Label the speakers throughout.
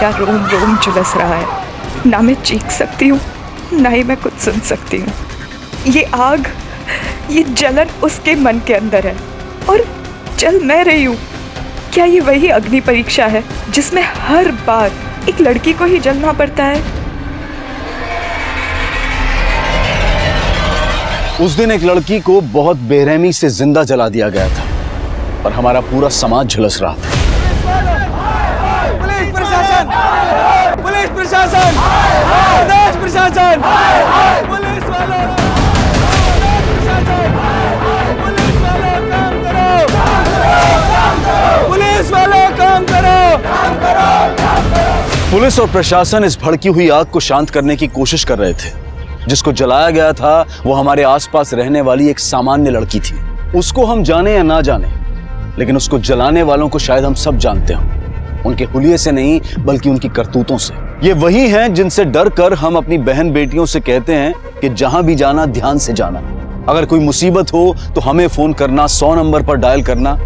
Speaker 1: मेरा रोम रोम झुलस रहा है। ना मैं चीख सकती हूँ, ना ही मैं कुछ सुन सकती हूँ। ये आग, ये जलन उसके मन के अंदर है और जल मैं रही हूँ। क्या ये वही अग्नि परीक्षा है जिसमें हर बार एक लड़की को ही जलना पड़ता है?
Speaker 2: उस दिन एक लड़की को बहुत बेरहमी से जिंदा जला दिया गया था और हमारा पूरा समाज झुलस रहा था।
Speaker 3: पुलिस प्रशासन, पुलिस प्रशासन, प्रदेश प्रशासन, पुलिस वालों, पुलिस वालों काम करो, पुलिस वालों काम करो।
Speaker 2: पुलिस और प्रशासन इस भड़की हुई आग को शांत करने की कोशिश कर रहे थे। जिसको जलाया गया था वो हमारे आसपास रहने वाली एक सामान्य लड़की थी। उसको हम जाने या ना जाने, लेकिन उसको जलाने वालों को शायद हम सब जानते हों। उनके हुलिये से नहीं, बल्कि उनकी करतूतों से। ये वही हैं जिनसे डर कर हम अपनी बहन बेटियों से कहते हैं कि जहां भी जाना ध्यान से जाना। अगर कोई मुसीबत हो तो हमें फोन करना, 100 नंबर पर डायल करना।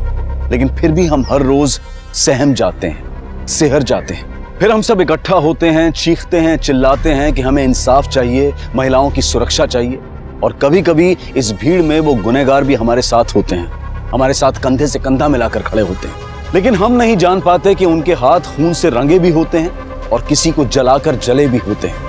Speaker 2: लेकिन फिर भी हम हर रोज सहम जाते हैं, सिहर जाते हैं। फिर हम सब इकट्ठा होते हैं, चीखते हैं, चिल्लाते हैं कि हमें इंसाफ चाहिए, महिलाओं की सुरक्षा चाहिए। और कभी कभी इस भीड़ में वो गुनहगार भी हमारे साथ होते हैं, हमारे साथ कंधे से कंधा मिलाकर खड़े होते हैं। लेकिन हम नहीं जान पाते कि उनके हाथ खून से रंगे भी होते हैं और किसी को जलाकर जले भी होते हैं।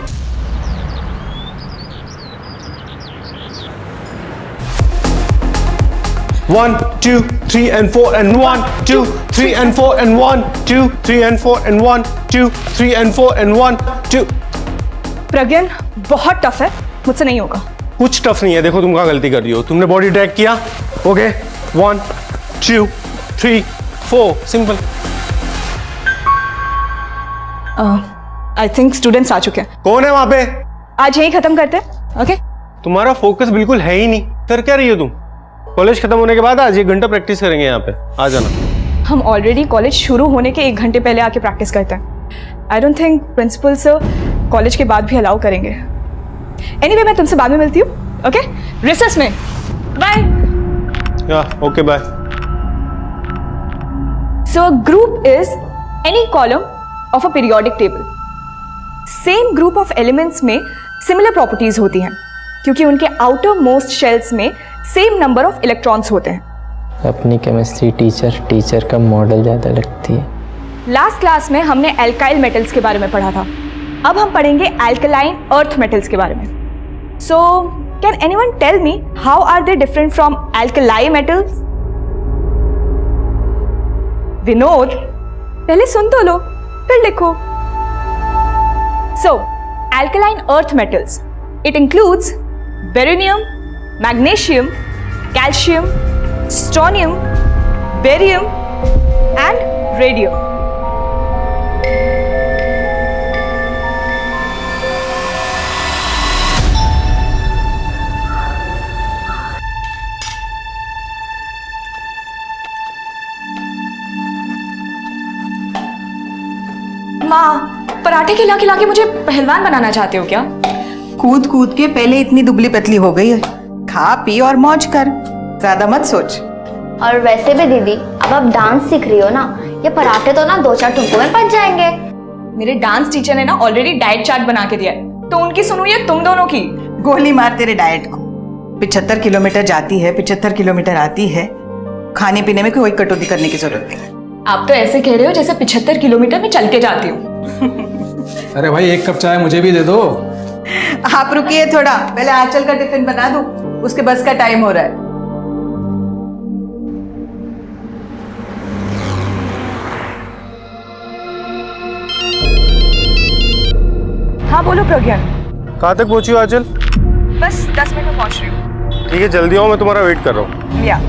Speaker 3: One, 2, 3 and 4 and 1, 2, 3 and 4 and 1, 2, 3 and 4 and 1, 2, 3 and 4 and 1, 2।
Speaker 1: प्रज्ञान, बहुत टफ है, मुझसे नहीं होगा।
Speaker 3: कुछ टफ नहीं है। देखो तुम कहाँ गलती कर रही हो। तुमने बॉडी ट्रैक किया, okay, 1, 2, 3, 4, simple.
Speaker 1: I think students आ चुके हैं।
Speaker 3: कौन है वहां पे?
Speaker 1: आज यही खत्म करते हैं, ओके?
Speaker 3: तुम्हारा फोकस बिल्कुल है ही नहीं। कर क्या रही हो तुम? कॉलेज खत्म होने के बाद आज 1 घंटा प्रैक्टिस करेंगे यहाँ पे, आ जाना।
Speaker 1: हम ऑलरेडी कॉलेज शुरू होने के 1 घंटे पहले आके प्रैक्टिस करते हैं। I don't think principal sir college के बाद भी अलाउ करेंगे। एनीवे, मैं तुमसे बाद में मिलती हूँ, ओके? रिसेस में। बाय।
Speaker 3: या okay, bye.
Speaker 1: So a group is any column of a periodic table. Same group of elements में सिमिलर प्रॉपर्टीज होती हैं क्योंकि उनके आउटर मोस्ट शेल्स में सेम नंबर ऑफ इलेक्ट्रॉन्स होते हैं।
Speaker 4: अपनी केमिस्ट्री टीचर का मॉडल ज़्यादा लगती है।
Speaker 1: लास्ट क्लास में हमने एल्काइल मेटल्स के बारे में पढ़ा था। अब हम पढ़ेंगे एल्कलाइन अर्थ मेटल्स के बारे में। So can anyone tell me how are they different from alkali metals? Vinod, पहले सुन तो लो फिर लिखो। So alkaline earth metals, it includes beryllium, magnesium, calcium, strontium, barium and radium. माँ, पराठे खिला खिला के मुझे पहलवान बनाना चाहते हो क्या?
Speaker 5: कूद कूद के पहले इतनी दुबली पतली हो गई है। खा पी और मौज कर, ज्यादा मत सोच।
Speaker 6: और वैसे भी दीदी, अब आप डांस सीख रही हो ना, ये पराठे तो ना 2-4 टुकड़ों में पच जाएंगे।
Speaker 1: मेरे डांस टीचर ने ना ऑलरेडी डाइट चार्ट बना के दिया है, तो उनकी सुनो या तुम दोनों की?
Speaker 5: गोली मार तेरे डाइट को। 75 किलोमीटर जाती है, 75 किलोमीटर आती है। खाने पीने में कोई कटौती करने की जरूरत नहीं।
Speaker 1: आप तो ऐसे कह रहे हो जैसे 75 किलोमीटर में चल के जाती हूँ।
Speaker 7: अरे भाई, 1 कप चाय मुझे भी दे दो।
Speaker 5: आप रुकिए थोड़ा, पहले आंचल का टिफिन बना दूं, उसके बस का टाइम हो रहा है।
Speaker 1: हाँ बोलो प्रज्ञान।
Speaker 3: कहाँ तक पहुंची हो आंचल?
Speaker 1: बस 10 मिनट में पहुंच रही हूँ।
Speaker 3: ठीक है, जल्दी आओ, मैं तुम्हारा वेट कर रहा हूँ।
Speaker 1: या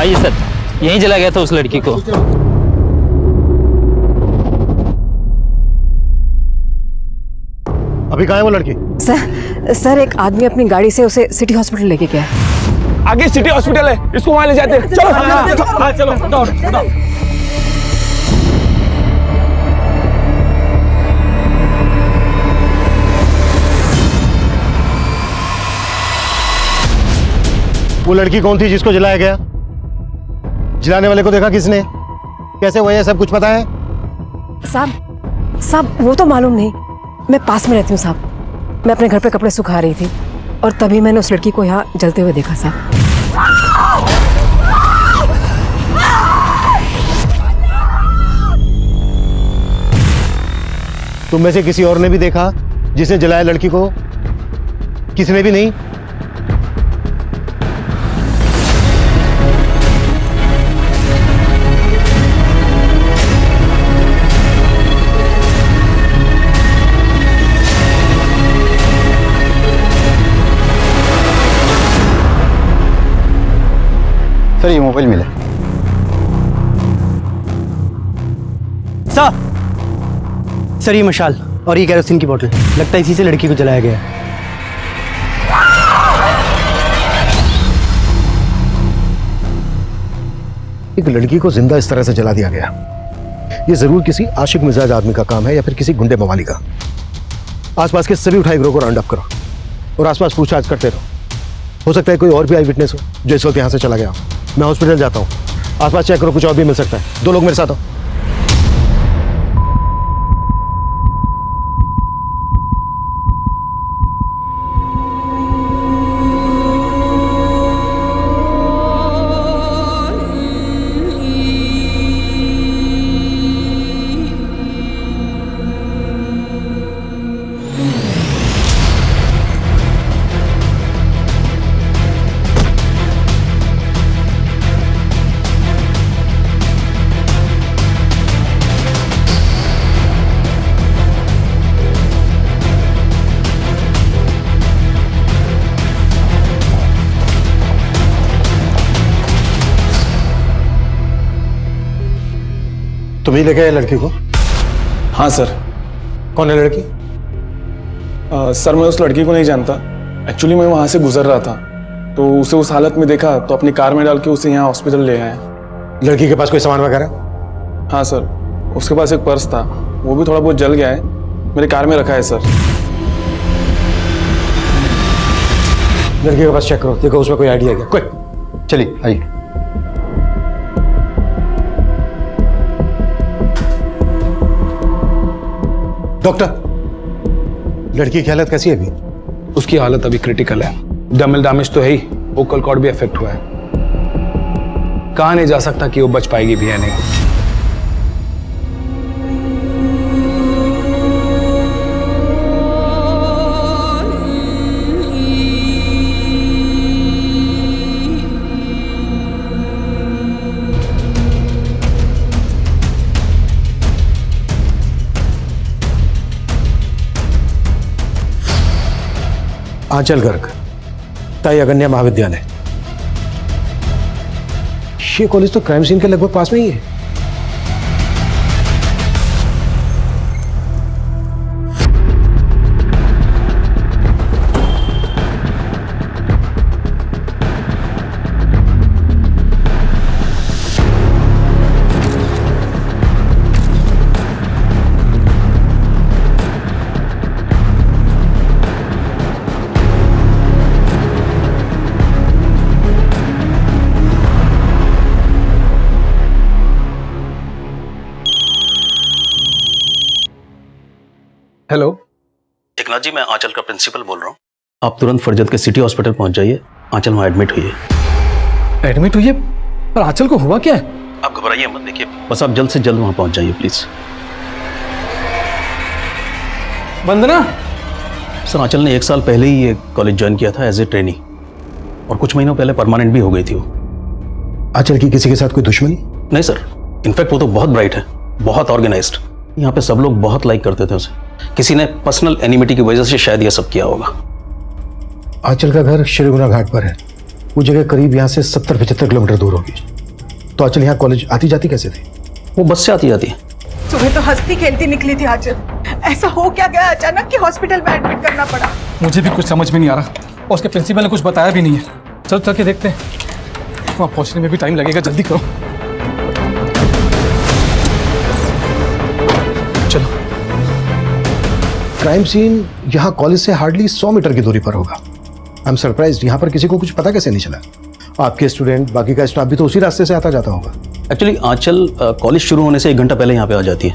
Speaker 4: आइए सर, यहीं जला गया था उस लड़की को।
Speaker 8: अभी कहाँ है वो लड़की?
Speaker 9: सर एक आदमी अपनी गाड़ी से उसे सिटी हॉस्पिटल लेके गया।
Speaker 3: आगे सिटी हॉस्पिटल है, इसको वहां ले जाते हैं। चलो चलो दौड़।
Speaker 8: वो लड़की कौन थी जिसको जलाया गया? जलाने वाले को देखा किसने? कैसे हुआ ये सब कुछ पता है?
Speaker 9: साहब वो तो मालूम नहीं, मैं पास में रहती हूँ साहब। मैं अपने घर पे कपड़े सुखा रही थी और तभी मैंने उस लड़की को यहाँ जलते हुए देखा साहब।
Speaker 8: तुम में से किसी और ने भी देखा जिसने जलाया लड़की को? किसने भी नहीं?
Speaker 2: सर ये मोबाइल मिला।
Speaker 10: सर ये मशाल और ये केरोसिन की बोतल, लगता है इसी से लड़की को जलाया गया है।
Speaker 8: एक लड़की को जिंदा इस तरह से जला दिया गया, ये जरूर किसी आशिक मिजाज आदमी का काम है या फिर किसी गुंडे मवाली का। आसपास के सभी उठाई गिरोह को राउंड अप करो और आसपास पूछताछ करते रहो। हो सकता है कोई और भी आई विटनेस हो जो इस वक्त यहाँ से चला गया हो। मैं हॉस्पिटल जाता हूँ, आसपास चेक करो, कुछ और भी मिल सकता है। 2 लोग मेरे साथ आओ। तुम ही लेके आए लड़की को?
Speaker 3: हाँ सर।
Speaker 8: कौन है लड़की?
Speaker 3: सर मैं उस लड़की को नहीं जानता। एक्चुअली मैं वहां से गुजर रहा था तो उसे उस हालत में देखा तो अपनी कार में डाल के उसे यहाँ हॉस्पिटल ले आए।
Speaker 8: लड़की के पास कोई सामान वगैरह?
Speaker 3: हाँ सर, उसके पास एक पर्स था, वो भी थोड़ा बहुत जल गया है, मेरे कार में रखा है सर।
Speaker 8: लड़की के पास चेक करो, देखो उसमें कोई आइडिया क्या। कोई चलिए आइए। डॉक्टर, लड़की की हालत कैसी है अभी?
Speaker 7: उसकी हालत अभी क्रिटिकल है। डर्मल डैमेज तो है ही, वोकल कॉर्ड भी अफेक्ट हुआ है। कहा नहीं जा सकता कि वो बच पाएगी भी या नहीं।
Speaker 8: आंचल गर्ग, ताई अगन्या महाविद्यालय। ये कॉलेज तो क्राइम सीन के लगभग पास में ही है।
Speaker 7: हेलो
Speaker 11: एकनाथ जी, मैं आंचल का प्रिंसिपल बोल रहा हूँ। आप तुरंत फरजत के सिटी हॉस्पिटल पहुंच जाइए। आंचल वहाँ एडमिट हुई है।
Speaker 7: एडमिट हुई है? पर आंचल को हुआ क्या है?
Speaker 11: आप घबराइए मत, देखिए बस आप जल्द से जल्द वहाँ पहुंच जाइए प्लीज।
Speaker 7: वंदना,
Speaker 11: सर आंचल ने 1 साल पहले ही ये कॉलेज ज्वाइन किया था एज ए ट्रेनी और कुछ महीनों पहले परमानेंट भी हो गई थी वो।
Speaker 8: आंचल की किसी के साथ कोई दुश्मनी?
Speaker 11: नहीं सर, इनफैक्ट वो तो बहुत ब्राइट है, बहुत ऑर्गेनाइज्ड। यहाँ पे सब लोग बहुत लाइक करते थे उसे। किसी ने पर्सनल एनिमिटी की वजह से शायद ये सब किया होगा।
Speaker 8: आंचल का घर श्रीगुना घाट पर है, वो जगह करीब यहाँ से 70-75 किलोमीटर दूर होगी। तो आंचल यहाँ कॉलेज आती जाती कैसे थी?
Speaker 11: वो बस से आती जाती है।
Speaker 5: सुबह तो हंसती खेलती निकली थी आंचल, ऐसा हो क्या गया अचानक कि हॉस्पिटल में एडमिट करना पड़ा?
Speaker 7: मुझे भी कुछ समझ में नहीं आ रहा और उसके प्रिंसिपल ने कुछ बताया भी नहीं है। चलो चल के देखते हैं, वहाँ पहुँचने में भी टाइम लगेगा, जल्दी करो। चलो।
Speaker 8: क्राइम सीन यहाँ कॉलेज से हार्डली 100 मीटर की दूरी पर होगा। आई एम सरप्राइज्ड, यहाँ पर किसी को कुछ पता कैसे नहीं चला? आपके स्टूडेंट, बाकी का स्टाफ भी तो उसी रास्ते से आता जाता होगा।
Speaker 11: एक्चुअली आंचल कॉलेज शुरू होने से 1 घंटा पहले यहाँ पे आ जाती है।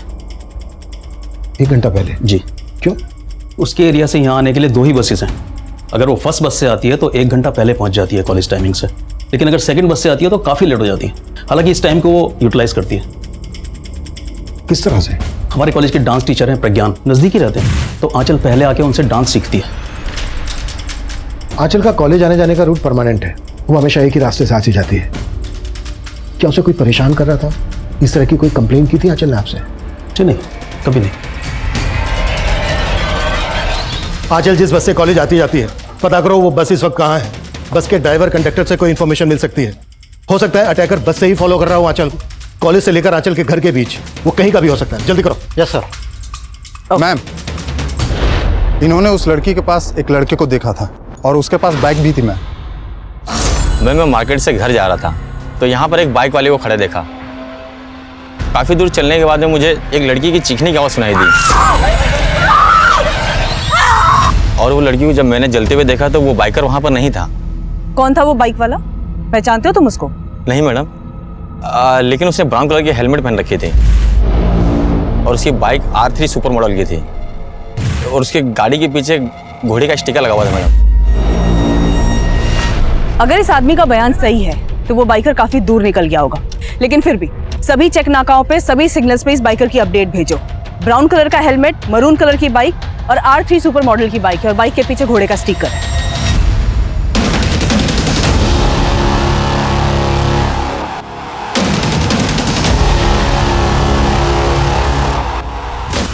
Speaker 8: 1 घंटा पहले?
Speaker 11: जी।
Speaker 8: क्यों?
Speaker 11: उसके एरिया से यहाँ आने के लिए 2 ही बसेस हैं। अगर वो फर्स्ट बस से आती है तो 1 घंटा पहले पहुँच जाती है कॉलेज टाइमिंग से, लेकिन अगर सेकंड बस से आती है तो काफ़ी लेट हो जाती है। हालांकि इस टाइम को वो यूटिलाइज करती है।
Speaker 8: किस तरह से?
Speaker 11: हमारे कॉलेज के डांस टीचर हैं प्रज्ञान, नज़दीक ही रहते हैं, तो आंचल पहले आके उनसे डांस सीखती है।
Speaker 8: आंचल का कॉलेज आने जाने का रूट परमानेंट है, वो हमेशा एक ही रास्ते से आती जाती है। क्या उसे कोई परेशान कर रहा था? इस तरह की कोई कंप्लेंट की थी आंचल ने आपसे?
Speaker 11: जी नहीं, कभी नहीं।
Speaker 8: आंचल जिस बस से कॉलेज आती जाती है, पता करो वो बस इस वक्त कहाँ है। बस के ड्राइवर कंडक्टर से कोई इन्फॉर्मेशन मिल सकती है। हो सकता है अटैकर बस से ही फॉलो कर रहा हो आंचल को, कॉलेज से लेकर आंचल के घर के बीच, वो कहीं का भी हो सकता है। जल्दी करो।
Speaker 10: Yes sir.
Speaker 12: मैम, इन्होंने उस लड़की के पास एक लड़के को देखा था और उसके पास बाइक भी थी। मैं
Speaker 13: मार्केट से घर जा रहा था तो यहाँ पर एक बाइक वाले को खड़े देखा। काफ़ी दूर चलने के बाद में मुझे एक लड़की की चीखने की आवाज़ सुनाई दी और वो लड़की को जब मैंने जलते हुए देखा तो वो बाइकर वहाँ पर नहीं था।
Speaker 5: कौन था वो बाइक वाला? पहचानते हो तुम उसको?
Speaker 13: नहीं मैडम, लेकिन उसने ब्राउन कलर की हेलमेट पहन रखी थी और उसकी बाइक R3 सुपर मॉडल की थी और उसकी गाड़ी के पीछे घोड़े का स्टिकर लगा हुआ था मैडम।
Speaker 5: अगर इस आदमी का बयान सही है तो वो बाइकर काफी दूर निकल गया होगा, लेकिन फिर भी सभी चेक नाकाओं पे, सभी सिग्नल्स पे इस बाइकर की अपडेट भेजो। ब्राउन कलर का हेलमेट, मरून कलर की बाइक और R3 सुपर मॉडल की बाइक है और बाइक के पीछे घोड़े का स्टिकर है।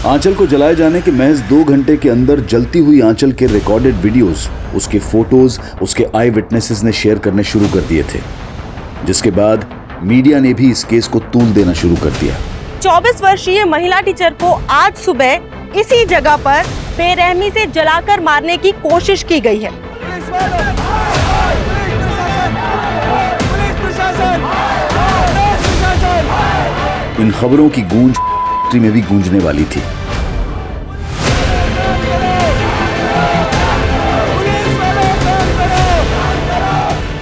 Speaker 2: आंचल को जलाए जाने के महज 2 घंटे के अंदर जलती हुई आंचल के रिकॉर्डेड वीडियोस, उसके फोटोज, उसके आई विटनेसेस ने शेयर करने शुरू कर दिए थे, जिसके बाद मीडिया ने भी इस केस को तूल देना शुरू कर दिया।
Speaker 14: 24 वर्षीय महिला टीचर को आज सुबह इसी जगह पर बेरहमी से जलाकर मारने की कोशिश की गई है।
Speaker 2: इन खबरों की गूंज में भी गूंजने वाली थी।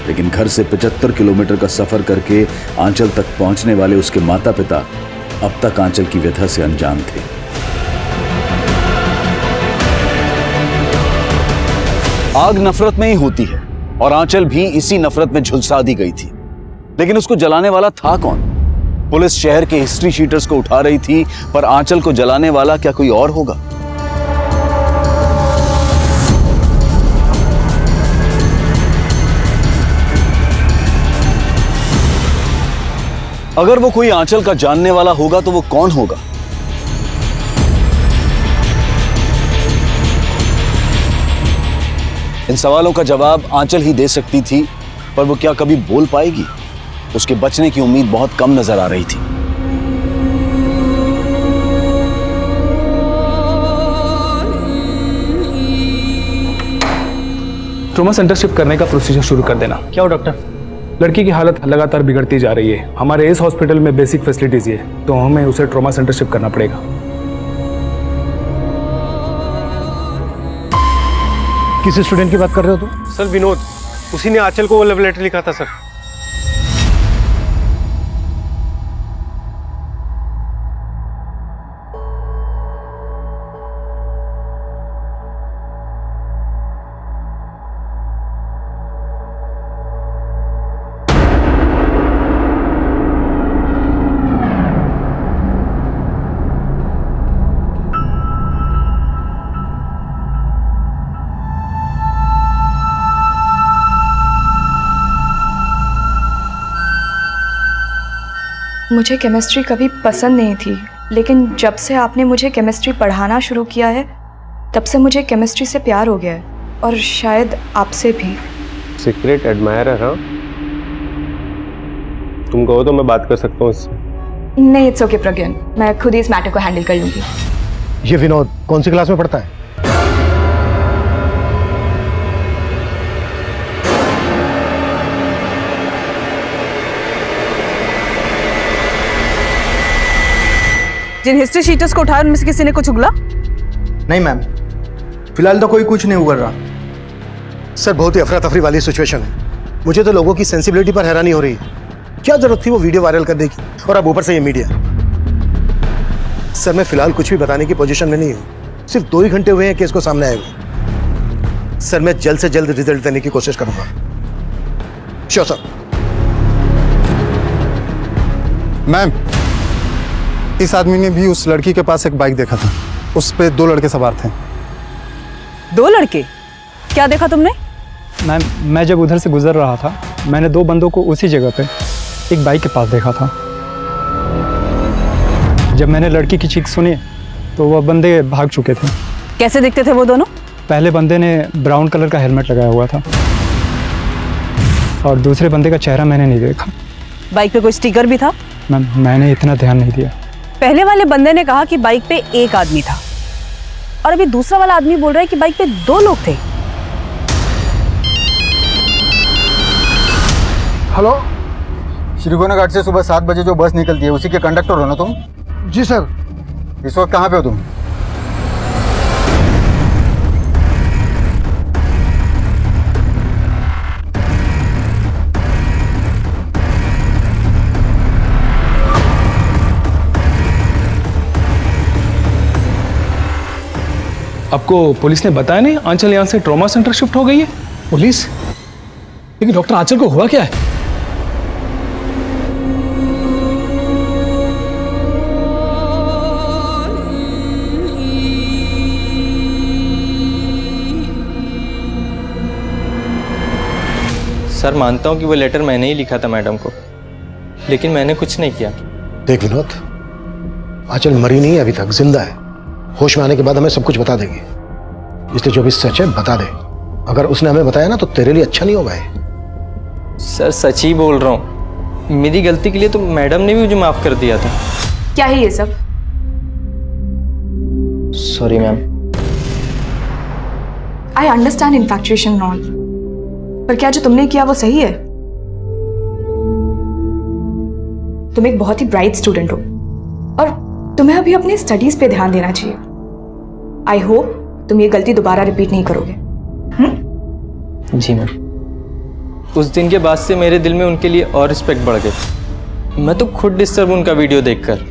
Speaker 2: लेकिन घर से 75 किलोमीटर का सफर करके आंचल तक पहुंचने वाले उसके माता पिता अब तक आंचल की व्यथा से अनजान थे। आग नफरत में ही होती है और आंचल भी इसी नफरत में झुलसा दी गई थी। लेकिन उसको जलाने वाला था कौन? पुलिस शहर के हिस्ट्री शीटर्स को उठा रही थी, पर आंचल को जलाने वाला क्या कोई और होगा? अगर वो कोई आंचल का जानने वाला होगा तो वो कौन होगा? इन सवालों का जवाब आंचल ही दे सकती थी, पर वो क्या कभी बोल पाएगी? उसके बचने की उम्मीद बहुत कम नजर आ रही थी।
Speaker 7: ट्रॉमा सेंटर शिफ्ट करने का प्रोसीजर शुरू कर देना।
Speaker 10: क्या हो डॉक्टर?
Speaker 7: लड़की की हालत लगातार बिगड़ती जा रही है। हमारे इस हॉस्पिटल में बेसिक फैसिलिटीज ही है, तो हमें उसे ट्रॉमा सेंटर शिफ्ट करना पड़ेगा।
Speaker 8: किस स्टूडेंट की बात कर रहे हो तुम?
Speaker 3: सर विनोद, उसी ने आंचल को वो लव लेटर लिखा था सर।
Speaker 1: मुझे केमिस्ट्री कभी पसंद नहीं थी, लेकिन जब से आपने मुझे केमिस्ट्री पढ़ाना शुरू किया है तब से मुझे केमिस्ट्री से प्यार हो गया है, और शायद आपसे भी।
Speaker 3: Secret admirer? हाँ, तुम कहो तो मैं बात कर सकता हूँ इससे।
Speaker 1: नहीं, इट्स ओके प्रज्ञान, मैं खुद ही इस मैटर को हैंडल कर लूंगी।
Speaker 8: ये विनोद कौन सी क्लास में पढ़ता है?
Speaker 5: जिन हिस्ट्री शीटर्स को उठाया उनमें से किसी ने कुछ उगला?
Speaker 10: नहीं मैम, फिलहाल तो कोई कुछ नहीं उगल रहा।
Speaker 8: सर बहुत ही अफरा तफरी वाली सिचुएशन है। मुझे तो लोगों की सेंसिबिलिटी पर हैरानी हो रही है। क्या जरूरत थी वो वीडियो वायरल करने की, और अब ऊपर से ये मीडिया। सर मैं फिलहाल कुछ भी बताने की पोजीशन में नहीं हूँ। सिर्फ 2 ही घंटे हुए हैं केस को सामने आए हुए। सर मैं जल्द से जल्द रिजल्ट देने की कोशिश करूंगा। Sure sir.
Speaker 12: मैम, इस आदमी ने भी उस लड़की के पास एक बाइक देखा था। उस पे 2 लड़के सवार थे।
Speaker 5: 2 लड़के? क्या देखा तुमने?
Speaker 10: मैम, मैं जब उधर से गुजर रहा था, मैंने 2 बंदों को उसी जगह पे एक बाइक के पास देखा था। जब मैंने लड़की की चीख सुनी तो वह बंदे भाग चुके थे।
Speaker 5: कैसे दिखते थे वो दोनों?
Speaker 10: पहले बंदे ने ब्राउन कलर का हेलमेट लगाया हुआ था और दूसरे बंदे का चेहरा मैंने नहीं देखा।
Speaker 5: बाइक पे कोई स्टिकर भी था?
Speaker 10: मैम, मैंने इतना ध्यान नहीं दिया।
Speaker 5: पहले वाले बंदे ने कहा कि बाइक पे एक आदमी था, और अभी दूसरा वाला आदमी बोल रहा है कि बाइक पे 2 लोग थे।
Speaker 12: हेलो, श्रीगोना घाट से सुबह 7 बजे जो बस निकलती है उसी के कंडक्टर हो ना तुम?
Speaker 8: जी सर।
Speaker 12: इस वक्त कहाँ पे हो तुम?
Speaker 7: आपको पुलिस ने बताया नहीं आंचल यहाँ से ट्रॉमा सेंटर शिफ्ट हो गई है?
Speaker 11: पुलिस? लेकिन डॉक्टर आंचल को हुआ क्या है?
Speaker 13: सर मानता हूँ कि वो लेटर मैंने ही लिखा था मैडम को, लेकिन मैंने कुछ नहीं किया।
Speaker 8: देख विनोद, आंचल मरी नहीं है अभी तक, जिंदा है। होश में आने के बाद हमें सब कुछ बता देगी, इसलिए जो भी सच है बता दे। अगर उसने हमें बताया ना तो तेरे लिए अच्छा नहीं होगा।
Speaker 13: सर सच ही बोल रहा हूँ, मेरी गलती के लिए तो मैडम ने भी मुझे माफ कर दिया था।
Speaker 1: क्या है ये सब?
Speaker 4: Sorry ma'am.
Speaker 1: I understand इन्फैक्चुएशन and all, पर क्या जो तुमने किया वो सही है? तुम एक बहुत ही ब्राइट स्टूडेंट हो और तुम्हें अभी अपनी स्टडीज पे ध्यान देना चाहिए। आई होप तुम ये गलती दोबारा रिपीट नहीं करोगे।
Speaker 4: जी मैम।
Speaker 13: उस दिन के बाद से मेरे दिल में उनके लिए और रिस्पेक्ट बढ़ गई। मैं तो खुद डिस्टर्ब उनका वीडियो देखकर।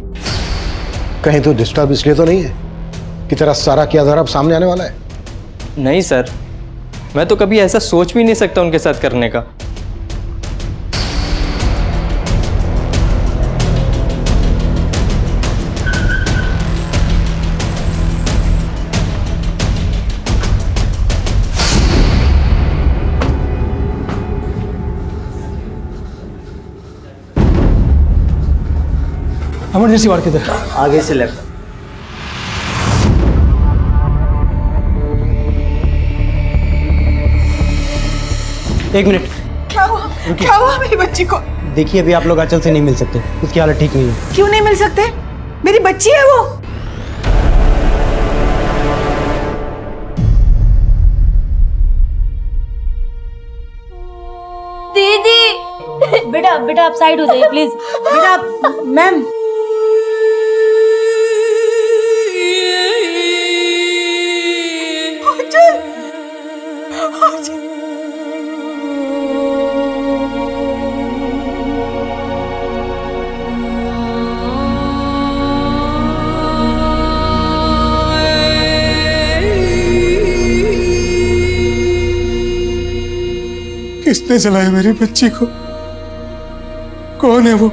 Speaker 8: कहीं तो डिस्टर्ब इसलिए तो नहीं है कि तेरा सारा किया धरा अब सामने आने वाला है?
Speaker 13: नहीं सर, मैं तो कभी ऐसा सोच भी नहीं सकता उनके साथ करने का।
Speaker 11: इमरजेंसी वार्ड किधर?
Speaker 10: आगे से लेफ्ट। एक मिनट।
Speaker 5: क्या हुआ? क्या हुआ मेरी बच्ची को?
Speaker 10: देखिए, अभी आप लोग आंचल से नहीं मिल सकते, उसकी हालत ठीक नहीं है।
Speaker 5: क्यों नहीं मिल सकते? मेरी बच्ची है वो।
Speaker 15: दीदी बेटा बेटा आप साइड हो जाइए प्लीज। बेटा मैम।
Speaker 3: किसने जलाया मेरी बच्ची को? कौन है वो?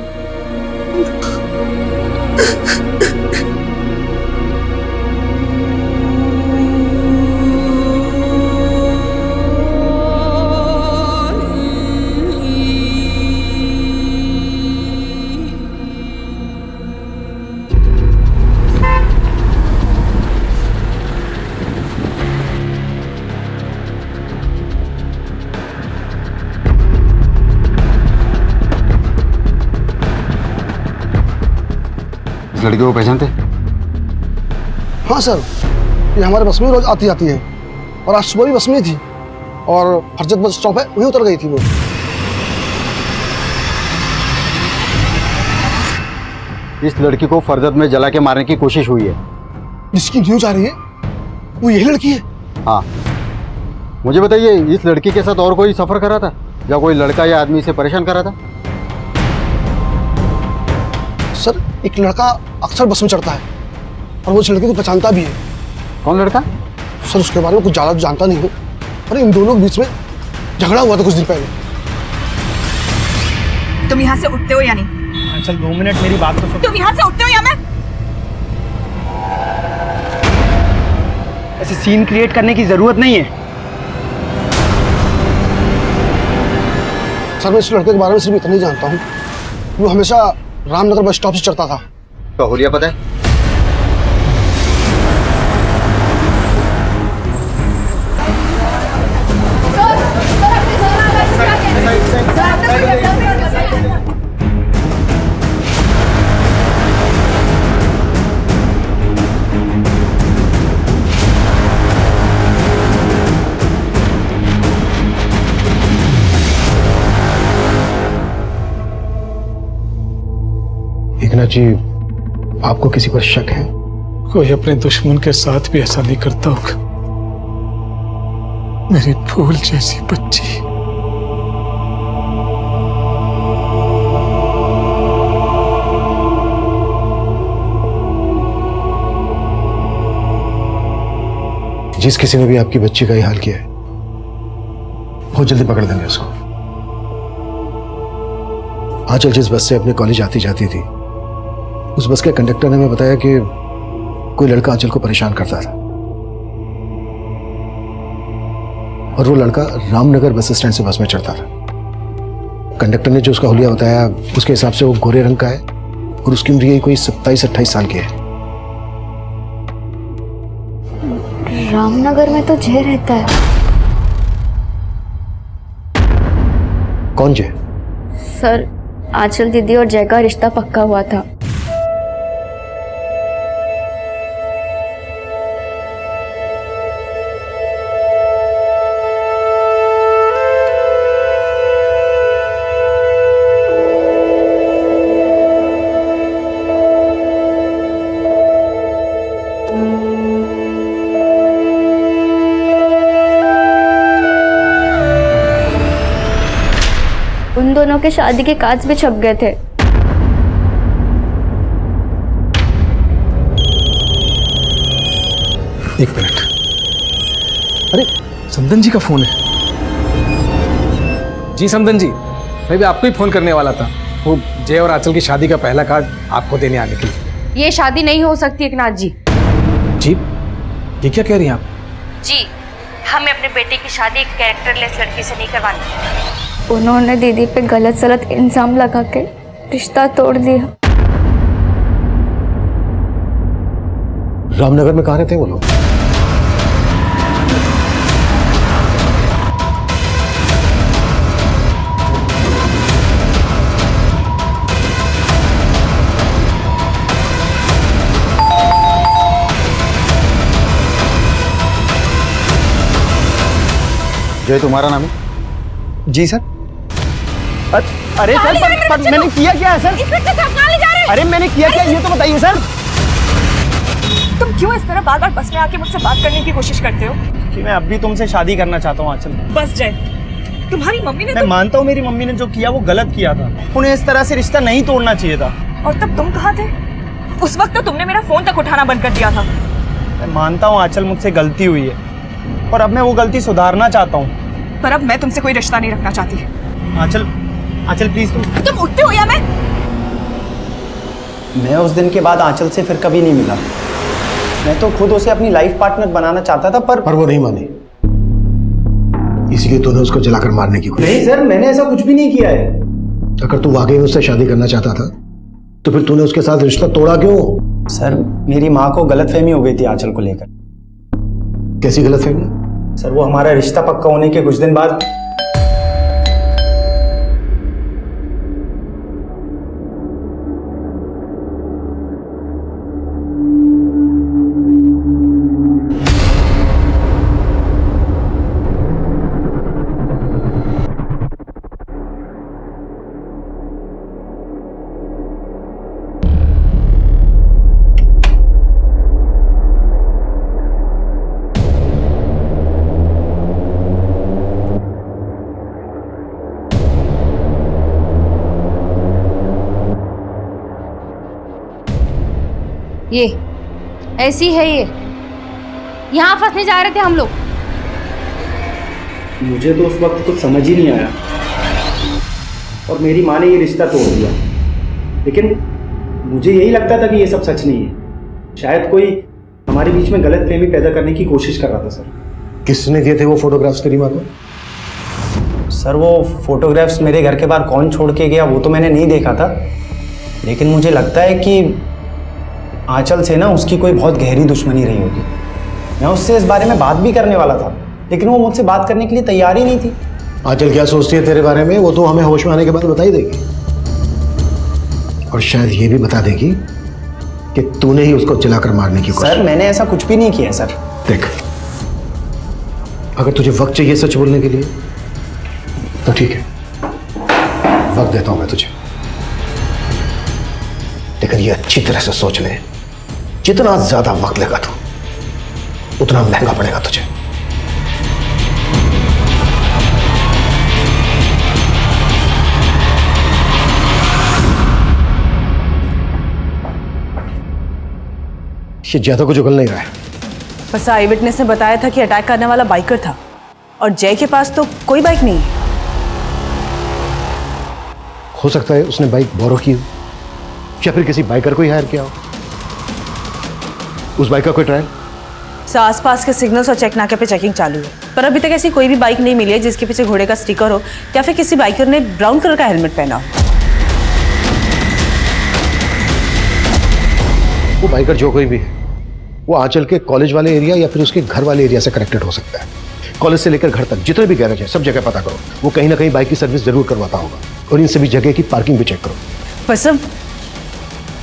Speaker 12: लड़के को पहचानते?
Speaker 8: हाँ सर, ये हमारे बस में रोज आती जाती है और आज सुबह भी बस में थी और फरजत बस स्टॉप है वहीं उतर गई थी वो।
Speaker 12: इस लड़की को फरजत में जला के मारने की कोशिश हुई है।
Speaker 8: जिसकी न्यूज आ रही है वो यही लड़की है।
Speaker 12: हाँ, मुझे बताइए, इस लड़की के साथ और कोई सफर करा था या कोई लड़का या आदमी इसे परेशान करा था?
Speaker 8: सर, एक लड़का अक्सर बस में चढ़ता है और वो उस लड़के को पहचानता भी है।
Speaker 12: कौन लड़का?
Speaker 8: सर, उसके बारे में कुछ ज़्यादा जानता नहीं हूँ, अरे इन दोनों के बीच में झगड़ा हुआ था कुछ दिन पहले।
Speaker 5: तुम यहाँ से उठते हो या नहीं?
Speaker 10: चल 2 मिनट मेरी बात तो सुन।
Speaker 5: तुम यहाँ से उठते हो या मैं?
Speaker 10: ऐसे सीन क्रिएट करने की जरूरत नहीं है।
Speaker 8: सर, मैं इस लड़के के बारे में सिर्फ इतना ही जानता हूँ, वो हमेशा रामनगर बस स्टॉप से चढ़ता था।
Speaker 12: तो हुलिया पता है?
Speaker 8: एकनाथ जी, आपको किसी पर शक है?
Speaker 3: कोई अपने दुश्मन के साथ भी ऐसा नहीं करता होगा। मेरी फूल जैसी बच्ची।
Speaker 8: जिस किसी ने भी आपकी बच्ची का ये हाल किया है, बहुत जल्दी पकड़ देंगे उसको। आंचल जिस बस से अपने कॉलेज आती जाती थी, उस बस के कंडक्टर ने हमें बताया कि कोई लड़का आंचल को परेशान करता था और वो लड़का रामनगर बस स्टैंड से बस में चढ़ता था। कंडक्टर ने जो उसका हुलिया बताया, उसके हिसाब से वो गोरे रंग का है और उसकी उम्र यही कोई 27-28 साल की है।
Speaker 6: रामनगर में तो जय रहता है।
Speaker 8: कौन जय?
Speaker 6: सर, आंचल दीदी और जय का रिश्ता पक्का हुआ था। उन दोनों के शादी के कार्ड्स भी छप गए थे।
Speaker 7: एक मिनट। अरे समदन जी का फोन है। जी समदन जी, मैं भी आपको ही फोन करने वाला था। वो जय और आंचल की शादी का पहला कार्ड आपको देने आने के लिए।
Speaker 9: ये शादी नहीं हो सकती एकनाथ जी।
Speaker 7: जी, ये क्या कह रही हैं आप?
Speaker 15: जी, हमें अपने बेटे की शादी एक कैरेक्टरलेस लड़की से नहीं करवानी।
Speaker 6: उन्होंने दीदी पे गलत सलत इल्जाम लगा के रिश्ता तोड़ दिया।
Speaker 8: रामनगर में कहाँ रहते हैं वो लोग?
Speaker 12: जय तुम्हारा नाम है?
Speaker 10: जी सर। अरे सर, पर मैंने किया क्या है सर? अरे मैंने किया क्या, ये तो बताइए सर।
Speaker 5: तुम क्यों इस तरह बार बार बस में आके मुझसे बात करने की कोशिश करते हो?
Speaker 10: कि मैं अब भी तुमसे शादी करना चाहता हूँ आंचल।
Speaker 5: बस जय, तुम्हारी मम्मी ने
Speaker 10: मैं मानता हूँ मेरी मम्मी ने जो किया वो गलत किया था। उन्हें इस तरह से रिश्ता नहीं तोड़ना चाहिए था।
Speaker 5: और तब तुम कहाँ थे? उस वक्त तो तुमने मेरा फोन तक उठाना बंद कर दिया था।
Speaker 10: मैं मानता हूँ आंचल, मुझसे गलती हुई है और अब मैं वो गलती सुधारना चाहता हूँ।
Speaker 5: पर अब मैं तुमसे कोई रिश्ता नहीं रखना चाहती।
Speaker 10: आंचल, आंचल प्लीज
Speaker 5: तुम उठते हो या मैं
Speaker 10: उस दिन के बाद आंचल से फिर कभी नहीं मिला। मैं तो खुद उसे अपनी लाइफ पार्टनर बनाना चाहता था, पर
Speaker 8: वो नहीं मानी, इसीलिए तूने उसको जलाकर मारने की कोशिश।
Speaker 10: नहीं सर, मैंने ऐसा कुछ भी नहीं किया है।
Speaker 8: अगर तू वाकई उससे शादी करना चाहता था तो फिर तूने उसके साथ रिश्ता तोड़ा क्यों?
Speaker 10: सर, मेरी माँ को गलतफहमी हो गई थी आंचल को लेकर।
Speaker 8: कैसी गलतफहमी?
Speaker 10: सर, वो हमारा रिश्ता पक्का होने के कुछ दिन बाद
Speaker 15: ये ऐसी है ये, यहाँ फंसने जा रहे थे हम लोग।
Speaker 10: मुझे तो उस वक्त कुछ समझ ही नहीं आया और मेरी माँ ने ये रिश्ता तोड़ दिया, लेकिन मुझे यही लगता था कि ये सब सच नहीं है। शायद कोई हमारे बीच में गलत फहमी पैदा करने की कोशिश कर रहा था। सर,
Speaker 8: किसने दिए थे वो फोटोग्राफ्स तेरी माँ को?
Speaker 10: सर, वो फोटोग्राफ्स मेरे घर के बाहर कौन छोड़ के गया वो तो मैंने नहीं देखा था, लेकिन मुझे लगता है कि आंचल से ना उसकी कोई बहुत गहरी दुश्मनी रही होगी। मैं उससे इस बारे में बात भी करने वाला था, लेकिन वो मुझसे बात करने के लिए तैयार ही नहीं थी।
Speaker 8: आंचल क्या सोचती है तेरे बारे में वो तो हमें होश में आने के बाद बता ही देगी, और शायद ये भी बता देगी कि तूने ही उसको जलाकर मारने की कोशिश।
Speaker 10: सर, मैंने ऐसा कुछ भी नहीं किया सर।
Speaker 8: देख, अगर तुझे वक्त चाहिए सच बोलने के लिए तो ठीक है, वक्त देता हूं मैं तुझे, लेकिन ये अच्छी तरह से सोच ले, जितना ज्यादा वक्त लेगा तू उतना महंगा पड़ेगा तुझे। ये ज्यादा कुछ उगल नहीं रहा है।
Speaker 5: बस आई विटनेस ने बताया था कि अटैक करने वाला बाइकर था और जय के पास तो कोई बाइक नहीं है।
Speaker 8: हो सकता है उसने बाइक बोरो की हो या फिर किसी बाइकर को ही हायर किया हो। उस बाइक का कोई ट्रायल?
Speaker 5: आसपास के सिग्नल्स और चेक नाके पे चेकिंग चालू है, पर अभी तक ऐसी कोई भी बाइक नहीं मिली है जिसके पीछे घोड़े का स्टिकर हो या फिर किसी बाइकर ने ब्राउन कलर का हेलमेट पहना हो।
Speaker 8: वो बाइकर जो कोई भी है वो आंचल के कॉलेज वाले एरिया या फिर उसके घर वाले एरिया से कनेक्टेड हो सकता है। कॉलेज से लेकर घर तक जितने भी गैरेज है सब जगह पता करो, वो कहीं ना कहीं बाइक की सर्विस जरूर करवाता होगा, और इन सभी जगह की पार्किंग भी चेक करो।
Speaker 5: बस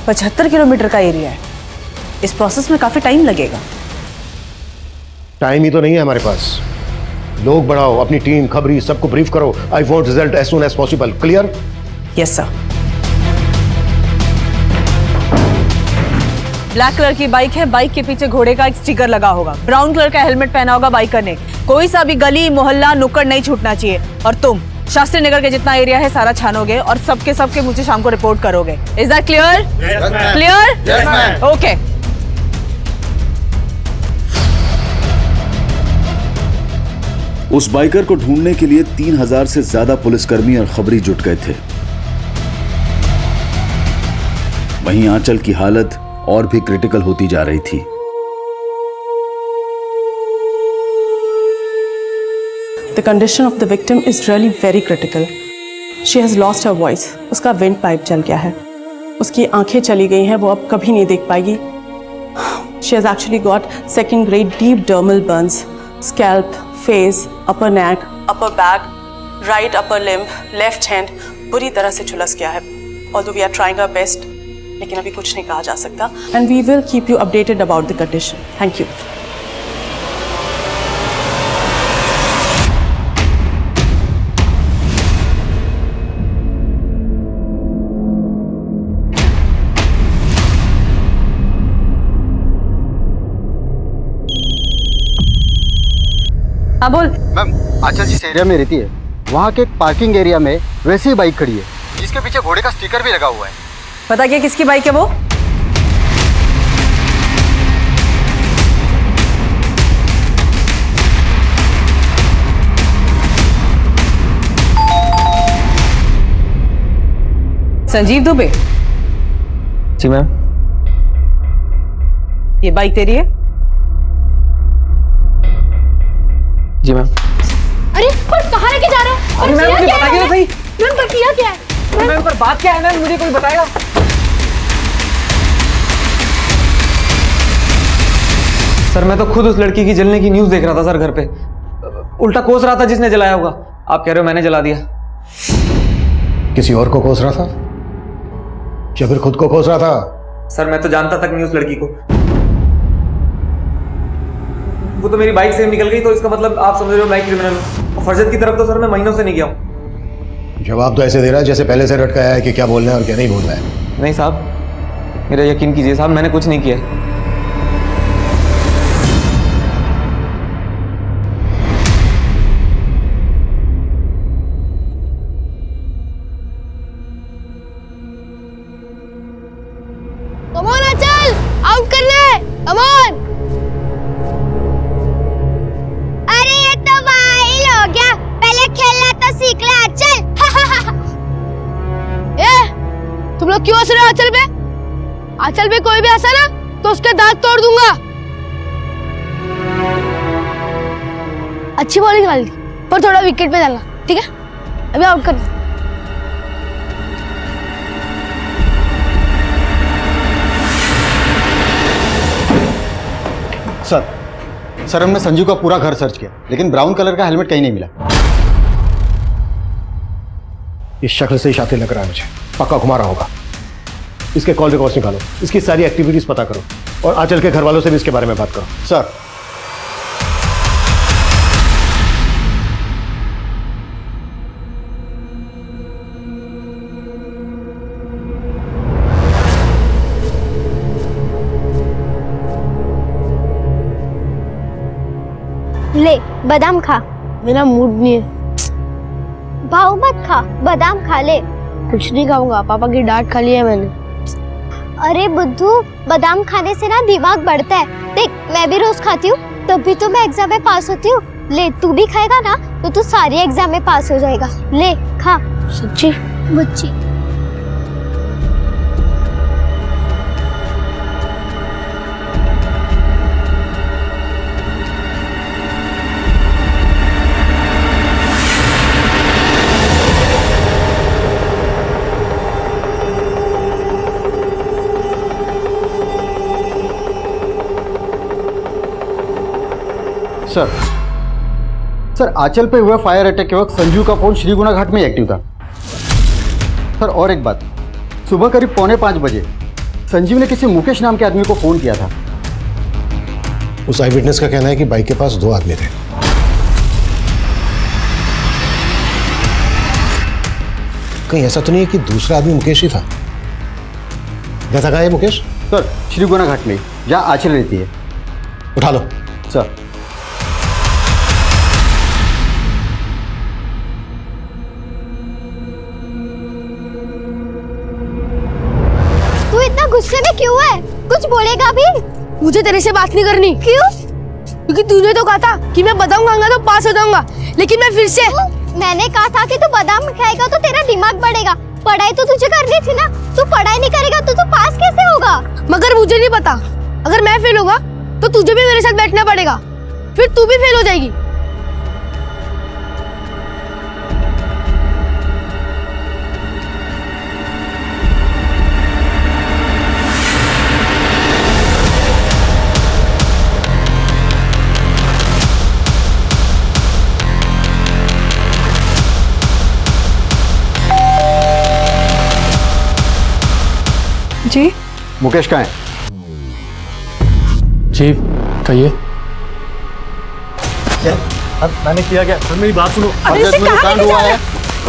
Speaker 5: 75 किलोमीटर का एरिया है, इस प्रोसेस में काफी टाइम लगेगा।
Speaker 8: टाइम ही तो नहीं है हमारे पास। लोग बढ़ाओ, अपनी टीम, खबरी, सबको ब्रीफ करो। I want result as soon as possible. Clear?
Speaker 5: Yes sir. Black colour की बाइक है, बाइक के पीछे घोड़े का एक स्टिकर लगा होगा, ब्राउन कलर का हेलमेट पहना होगा बाइकर ने। कोई सा भी गली मोहल्ला नुक्कड़ नहीं छूटना चाहिए, और तुम शास्त्री नगर के जितना एरिया है सारा छानोगे और सबके मुझे शाम को रिपोर्ट करोगे। Is that clear? Clear? Okay.
Speaker 2: उस बाइकर को ढूंढने के लिए 3000 से ज्यादा पुलिसकर्मी और खबरी जुट गए थे। वहीं आंचल की हालत और भी क्रिटिकल होती जा रही थी।
Speaker 16: The condition of the victim is really very critical. She has lost her voice. उसका विंड पाइप जल गया है, उसकी आंखें चली गई हैं, वो अब कभी नहीं देख पाएगी। She has actually got second grade deep dermal burns, scalp, face, upper neck, upper back, right upper limb, left hand बुरी तरह से झुलस गया है। Although we are trying our best, लेकिन अभी कुछ नहीं कहा जा सकता। And we will keep you updated about the condition. Thank you.
Speaker 5: हाँ बोल।
Speaker 10: मैम, आंचल जिस एरिया में रहती है वहाँ के एक पार्किंग एरिया में वैसी ही बाइक खड़ी है जिसके पीछे घोड़े का स्टिकर भी लगा हुआ है।
Speaker 5: पता क्या किसकी बाइक है वो? संजीव दुबे।
Speaker 13: जी मैम।
Speaker 5: ये बाइक तेरी है?
Speaker 13: जी मैम।
Speaker 15: अरे पर कहाँ लेके जा रहा है?
Speaker 10: अरे मैम, मुझे बताइए तो सही।
Speaker 15: मैम पर किया क्या है?
Speaker 10: मैम, पर बात क्या है मैम, मुझे कोई बताएगा?
Speaker 17: सर मैं तो खुद उस लड़की की जलने की न्यूज़ देख रहा था सर घर पे। उल्टा कोस रहा था जिसने जलाया होगा। आप कह रहे हो मैंने जला दिया?
Speaker 8: किसी और को कोस रहा था या फिर खुद को कोस रहा था?
Speaker 17: सर मैं तो जानता तक नहीं उस लड़की को। वो तो मेरी बाइक से निकल गई, तो इसका मतलब आप समझ रहे हो बाइक क्रिमिनल हूँ। फरजत की तरफ तो सर मैं महीनों से नहीं गया हूँ।
Speaker 8: जवाब तो ऐसे दे रहा है जैसे पहले से रटकाया है कि क्या बोलना है और क्या नहीं बोलना है।
Speaker 17: नहीं साहब, मेरा यकीन कीजिए साहब, मैंने कुछ नहीं किया।
Speaker 15: कम ऑन आंचल, आउट
Speaker 18: लोग क्यों हंस रहे हो आंचल पे? आंचल पे कोई भी हंसा ना तो उसके दांत तोड़ दूंगा। अच्छी बॉलिंग डाली थी पर थोड़ा विकेट पे डालना, ठीक है? अभी आउट कर।
Speaker 12: सर हमने संजू का पूरा घर सर्च किया लेकिन ब्राउन कलर का हेलमेट कहीं नहीं मिला।
Speaker 8: इस शक्ल से ही शातिर लग रहा है मुझे, पक्का घुमा रहा होगा। इसके कॉल रिकॉर्ड्स निकालो, इसकी सारी एक्टिविटीज पता करो और आंचल के घर वालों से भी इसके बारे में बात करो।
Speaker 12: सर
Speaker 6: ले बादाम खा।
Speaker 18: मेरा मूड नहीं है।
Speaker 6: भाव मत खा, बादाम खा ले।
Speaker 18: कुछ नहीं खाऊंगा, पापा की डांट खा ली है मैंने।
Speaker 6: अरे बुद्धू, बादाम खाने से ना दिमाग बढ़ता है। देख मैं भी रोज खाती हूँ तभी तो मैं एग्जाम में पास होती हूँ। ले तू भी खाएगा ना तो तू सारी एग्जाम में पास हो जाएगा। ले खा।
Speaker 18: सच्ची?
Speaker 6: बच्ची।
Speaker 12: सर आंचल पे हुआ फायर अटैक के वक्त संजू का फोन श्रीगुना घाट में एक्टिव था। सर और एक बात, सुबह करीब 4:45 बजे संजीव ने किसी मुकेश नाम के आदमी को फोन किया था।
Speaker 8: उस आई विटनेस का कहना है कि बाइक के पास 2 आदमी थे। कहीं ऐसा तो नहीं है कि दूसरा आदमी मुकेश ही था? कैसा कहा है मुकेश?
Speaker 12: सर श्रीगुना घाट में जहाँ आंचल रहती है।
Speaker 8: उठा लो।
Speaker 12: सर
Speaker 6: गुस्से में क्यों है? कुछ बोलेगा भी?
Speaker 18: मुझे तेरे से बात नहीं करनी।
Speaker 6: क्यों?
Speaker 18: क्योंकि तूने तो कहा था कि मैं बादाम खाऊंगा तो पास हो जाऊंगा, लेकिन मैं फिर से
Speaker 6: मैंने कहा था कि तू बादाम खाएगा तो तेरा दिमाग बढ़ेगा। पढ़ाई तो तुझे करनी थी ना, तू पढ़ाई नहीं करेगा तो तू पास कैसे होगा?
Speaker 18: मगर मुझे नहीं पता, अगर मैं फेल होगा तो तुझे भी मेरे साथ बैठना पड़ेगा, फिर तू भी फेल हो जाएगी।
Speaker 9: जी
Speaker 12: मुकेश कहाँ है?
Speaker 11: जी कहिए।
Speaker 8: अब मैंने किया क्या? सर मेरी बात सुनो।
Speaker 12: कांड हुआ है,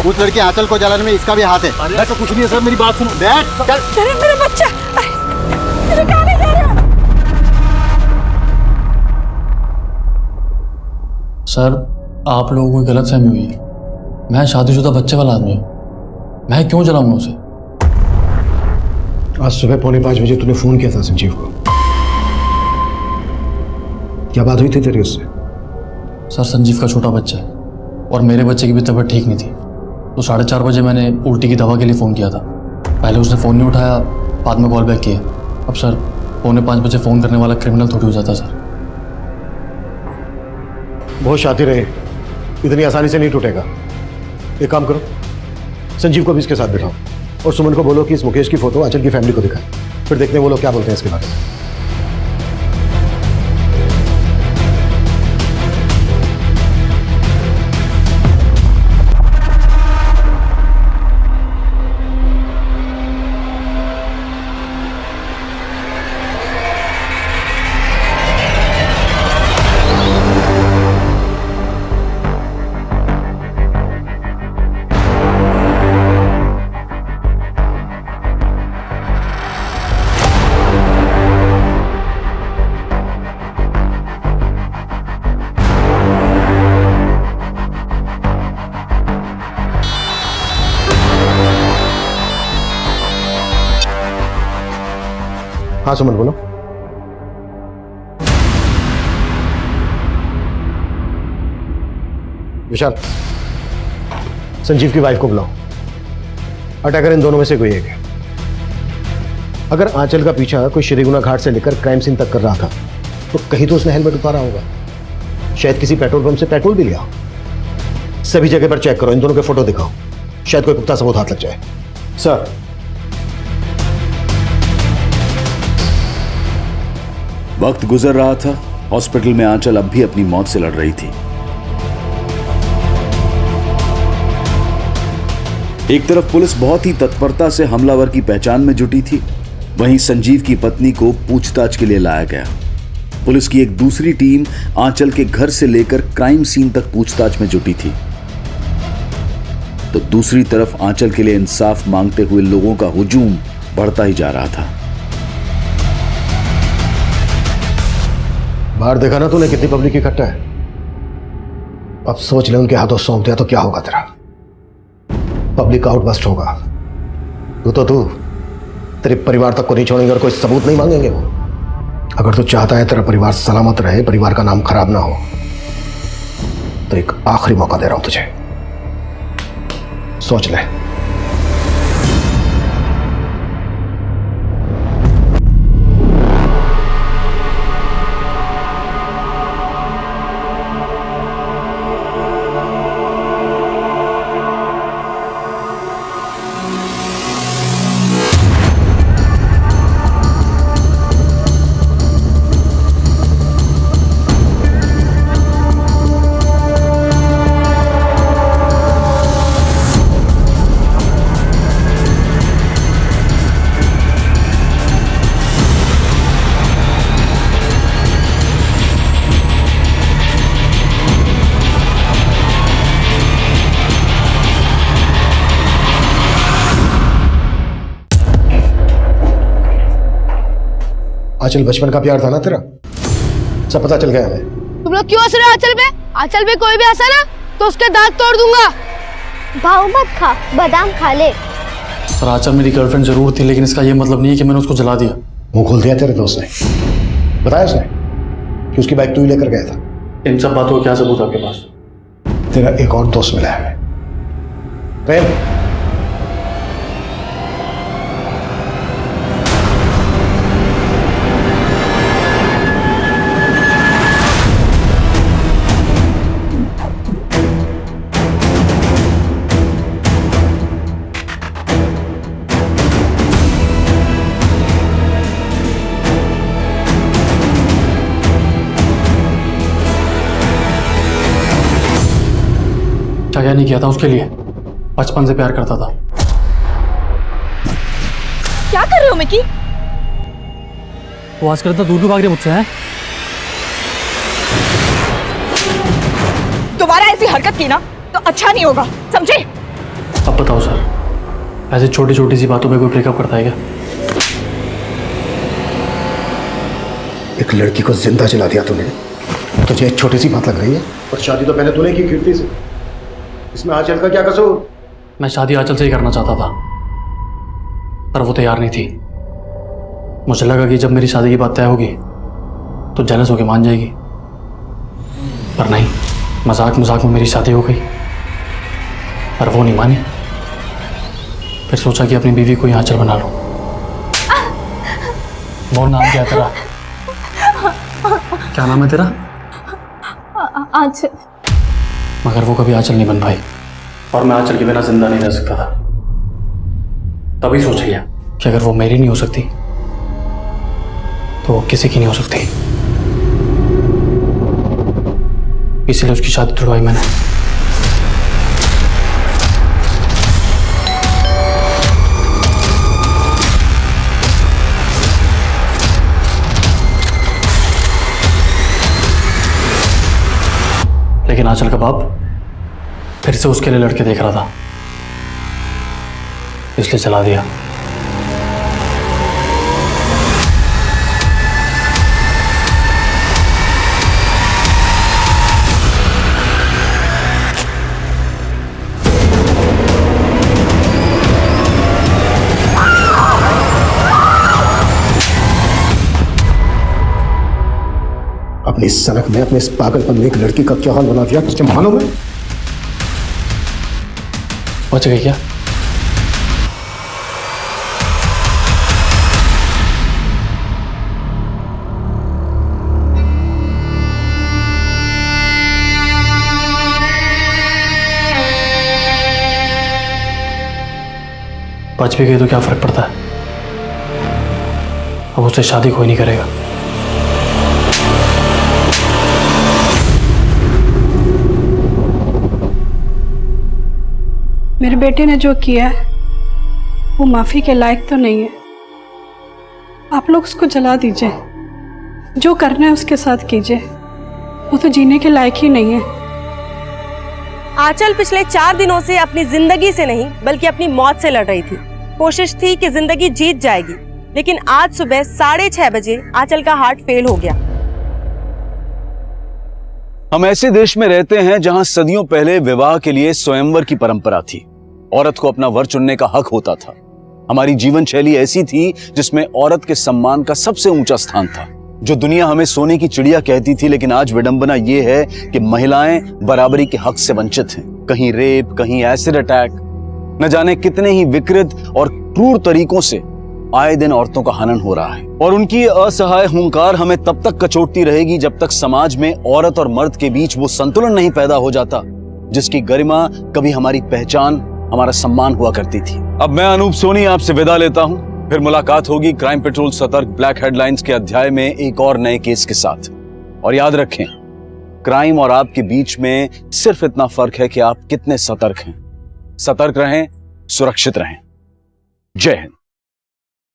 Speaker 12: उस लड़की आंचल को जलाने में इसका भी हाथ है।
Speaker 8: अरे तो कुछ नहीं है सर, मेरी बात सुनो।
Speaker 12: बैठ चल।
Speaker 9: अरे मेरा बच्चा, अरे कहाँ ले जा रहे हो?
Speaker 11: सर आप लोगों को गलतफहमी हुई है। मैं शादीशुदा बच्चे वाला आदमी हूँ, मैं क्यों जलाऊंगा उसे?
Speaker 8: आज सुबह 4:45 बजे तूने फोन किया था संजीव को, क्या बात हुई थी तेरी उससे?
Speaker 11: सर संजीव का छोटा बच्चा है और मेरे बच्चे की भी तबीयत ठीक नहीं थी, तो 4:30 बजे मैंने उल्टी की दवा के लिए फ़ोन किया था। पहले उसने फ़ोन नहीं उठाया, बाद में कॉल बैक किया। अब सर 4:45 बजे फ़ोन करने वाला क्रिमिनल थोड़ी हो जाता सर।
Speaker 8: बहुत शातिर है, इतनी आसानी से नहीं टूटेगा। एक काम करो, संजीव को भी इसके साथ बिठाओ और सुमन को बोलो कि इस मुकेश की फोटो आंचल की फैमिली को दिखाए, फिर देखते हैं वो लोग क्या बोलते हैं इसके बारे में। हाँ सुमन बोलो। विशाल, संजीव की वाइफ को बुलाओ। अटैकर इन दोनों में से कोई एक है। अगर आंचल का पीछा कोई श्रीगुना घाट से लेकर क्राइम सीन तक कर रहा था तो कहीं तो उसने हेलमेट उतारा होगा, शायद किसी पेट्रोल पंप से पेट्रोल भी लिया हो। सभी जगह पर चेक करो, इन दोनों के फोटो दिखाओ, शायद कोई पुख्ता सबूत हाथ लग जाए।
Speaker 12: सर
Speaker 2: वक्त गुजर रहा था, हॉस्पिटल में आंचल अब भी अपनी मौत से लड़ रही थी। एक तरफ पुलिस बहुत ही तत्परता से हमलावर की पहचान में जुटी थी, वहीं संजीव की पत्नी को पूछताछ के लिए लाया गया। पुलिस की एक दूसरी टीम आंचल के घर से लेकर क्राइम सीन तक पूछताछ में जुटी थी, तो दूसरी तरफ आंचल के लिए इंसाफ मांगते हुए लोगों का हुजूम बढ़ता ही जा रहा था।
Speaker 8: बाहर देखा ना तूने कितनी पब्लिक इकट्ठा है। अब सोच ले उनके हाथों सौंप दिया तो क्या होगा तेरा। पब्लिक आउटबस्ट होगा। तू तेरे परिवार तक को नहीं छोड़ेंगे और कोई सबूत नहीं मांगेंगे वो। अगर तू चाहता है तेरा परिवार सलामत रहे, परिवार का नाम खराब ना हो, तो एक आखिरी मौका दे रहा हूं तुझे, सोच ले। आंचल बचपन का प्यार था ना तेरा, सब पता चल गया हमें।
Speaker 18: तुम लोग क्यों हंस रहे हो आंचल पे? आंचल पे कोई भी हंसा ना तो उसके दांत तोड़ दूंगा।
Speaker 6: भाव मत खा, बादाम खा ले।
Speaker 11: सर आंचल मेरी गर्लफ्रेंड जरूर थी, लेकिन इसका ये मतलब नहीं है कि मैंने उसको जला दिया।
Speaker 8: मुंह खोल दिया तेरे दोस्त ने, बताया उसने कि उसकी बाइक तू ही लेकर गया था।
Speaker 11: इन सब बातों का क्या सबूत आपके पास?
Speaker 8: तेरा एक और दोस्त मिला है प्रेम।
Speaker 11: क्या नहीं किया था उसके लिए, बचपन से प्यार करता था।
Speaker 14: क्या कर रहे हो मिकी?
Speaker 11: वो आजकल इतना दूर क्यों भाग रहे मुझसे हैं?
Speaker 14: दोबारा ऐसी हरकत की ना तो अच्छा नहीं होगा, समझे?
Speaker 11: अब बताओ सर, ऐसे छोटी छोटी सी बातों पे कोई ब्रेकअप करता है क्या?
Speaker 8: एक लड़की को जिंदा जला दिया तूने, तुझे एक छोटी सी बात लग रही है? और शादी तो मैंने तूने की कीर्ति से, इसमें आंचल का क्या कसूर?
Speaker 11: मैं शादी आंचल से ही करना चाहता था, पर वो तैयार नहीं थी। मुझे लगा कि जब मेरी शादी की बात तय होगी तो जेलस होके मान जाएगी, पर नहीं, मजाक मजाक में मेरी शादी हो गई। पर वो नहीं मानी। फिर सोचा कि अपनी बीवी को ही आंचल बना लूं। बोल नाम क्या है तेरा? क्या नाम है तेरा?
Speaker 16: आंचल।
Speaker 11: मगर वो कभी आंचल नहीं बन पाई, और मैं आंचल के बिना जिंदा नहीं रह सकता था। तभी सोच लिया कि अगर वो मेरी नहीं हो सकती तो वो किसी की नहीं हो सकती। इसलिए उसकी शादी तुड़वाई मैंने। लेकिन आंचल का बाप फिर से उसके लिए लड़के देख रहा था, इसलिए चला दिया।
Speaker 8: अपनी सनक में, अपने इस पागलपन में एक लड़की का क्या हाल बना दिया, तुझे मालूम है?
Speaker 11: बच गई क्या? बच भी गई तो क्या फर्क पड़ता है, अब उससे शादी कोई नहीं करेगा।
Speaker 16: मेरे बेटे ने जो किया है वो माफ़ी के लायक तो नहीं है। आप लोग उसको जला दीजिए, जो करना है उसके साथ कीजिए, वो तो जीने के लायक ही नहीं है।
Speaker 14: आंचल पिछले 4 दिनों से अपनी जिंदगी से नहीं बल्कि अपनी मौत से लड़ रही थी। कोशिश थी कि जिंदगी जीत जाएगी, लेकिन आज सुबह 6:30 बजे आंचल का हार्ट फेल हो गया।
Speaker 2: हम ऐसे देश में रहते हैं जहां सदियों पहले विवाह के लिए स्वयंवर की परंपरा थी। औरत को अपना वर चुनने का हक होता था। हमारी जीवन शैली ऐसी थी जिसमें औरत के सम्मान का सबसे ऊंचा स्थान था, जो दुनिया हमें सोने की चिड़िया कहती थी। लेकिन आज विडंबना यह है कि महिलाएं बराबरी के हक से वंचित हैं। कहीं रेप, कहीं एसिड अटैक, न जाने कितने ही विकृत और क्रूर तरीकों से आए दिन औरतों का हनन हो रहा है। और उनकी असहाय हुंकार हमें तब तक कचोटती रहेगी जब तक समाज में औरत और मर्द के बीच वो संतुलन नहीं पैदा हो जाता जिसकी गरिमा कभी हमारी पहचान, हमारा सम्मान हुआ करती थी। अब मैं अनूप सोनी आपसे विदा लेता हूं। फिर मुलाकात होगी क्राइम पेट्रोल सतर्क ब्लैक हेडलाइंस के अध्याय में एक और नए केस के साथ। और याद रखें, क्राइम और आपके बीच में सिर्फ इतना फर्क है कि आप कितने सतर्क हैं। सतर्क रहें, सुरक्षित रहें। जय हिंद।